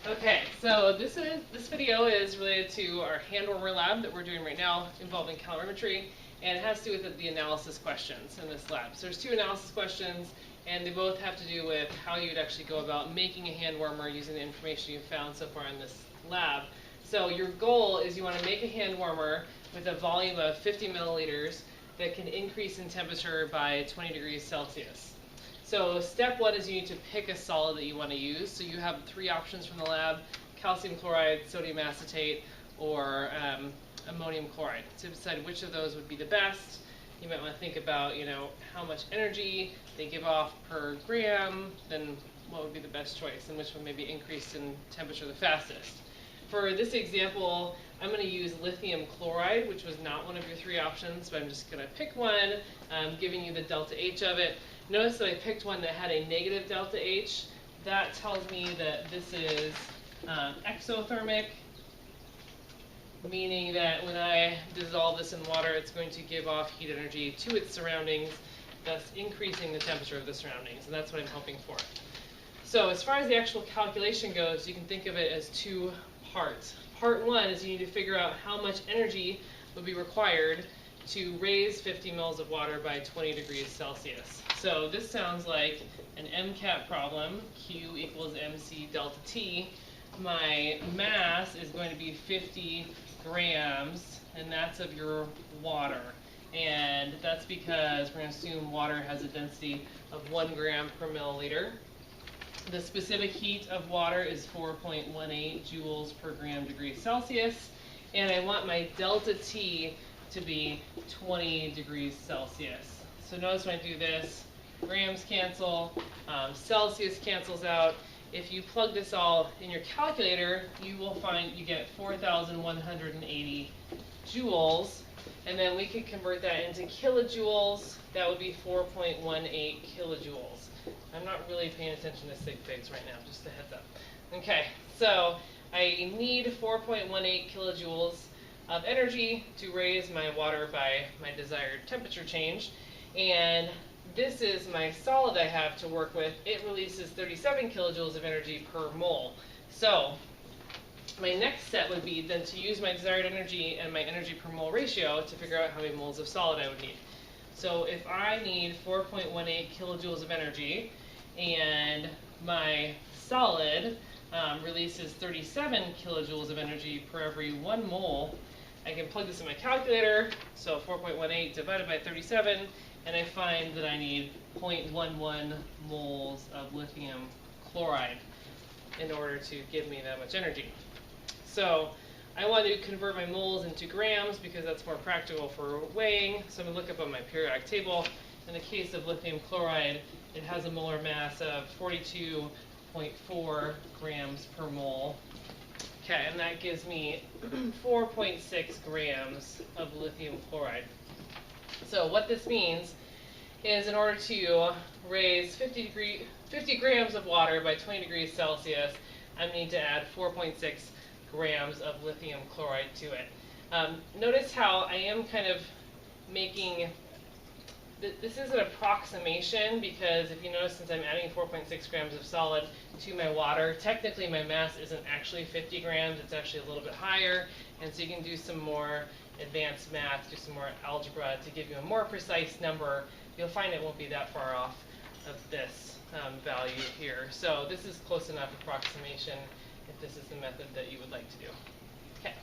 Okay, so this video is related to our hand warmer lab that we're doing right now involving calorimetry, and it has to do with the analysis questions in this lab. So there's two analysis questions, and they both have to do with how you'd actually go about making a hand warmer using the information you've found so far in this lab. So your goal is you want to make a hand warmer with a volume of 50 milliliters that can increase in temperature by 20 degrees Celsius. So step one is you need to pick a solid that you want to use. So you have three options from the lab: calcium chloride, sodium acetate, or ammonium chloride. To decide which of those would be the best, you might want to think about, how much energy they give off per gram, then what would be the best choice, and which one may be increased in temperature the fastest. For this example, I'm going to use lithium chloride, which was not one of your three options, but I'm just going to pick one, giving you the delta H of it. Notice that I picked one that had a negative delta H. That tells me that this is exothermic, meaning that when I dissolve this in water, it's going to give off heat energy to its surroundings, thus increasing the temperature of the surroundings, and that's what I'm hoping for. So as far as the actual calculation goes, you can think of it as two parts. Part one is you need to figure out how much energy would be required to raise 50 mils of water by 20 degrees Celsius. So this sounds like an MCAT problem, Q equals MC delta T. My mass is going to be 50 grams, and that's of your water. And that's because we're going to assume water has a density of 1 gram per milliliter. The specific heat of water is 4.18 joules per gram degree Celsius, and I want my delta T to be 20 degrees Celsius. So notice when I do this, grams cancel, Celsius cancels out. If you plug this all in your calculator, you will find you get 4,180 joules, and then we could convert that into kilojoules. That would be 4.18 kilojoules. I'm not really paying attention to sig figs right now, just a heads up. Okay, so I need 4.18 kilojoules of energy to raise my water by my desired temperature change, and this is my solid I have to work with. It releases 37 kilojoules of energy per mole. So my next step would be then to use my desired energy and my energy per mole ratio to figure out how many moles of solid I would need. So if I need 4.18 kilojoules of energy and my solid releases 37 kilojoules of energy per every 1 mole, I can plug this in my calculator. So 4.18 divided by 37, and I find that I need 0.11 moles of lithium chloride in order to give me that much energy. So I want to convert my moles into grams because that's more practical for weighing. So I'm going to look up on my periodic table. In the case of lithium chloride, it has a molar mass of 42.4 grams per mole. Okay, and that gives me 4.6 grams of lithium chloride. So what this means is in order to raise 50 grams of water by 20 degrees Celsius, I need to add 4.6 grams of lithium chloride to it. Notice how I am kind of making, this is an approximation, because if you notice, since I'm adding 4.6 grams of solid to my water, technically my mass isn't actually 50 grams, it's actually a little bit higher, and so you can do some more advanced math, do some more algebra to give you a more precise number. You'll find it won't be that far off of this value here. So this is close enough approximation if this is the method that you would like to do. Okay.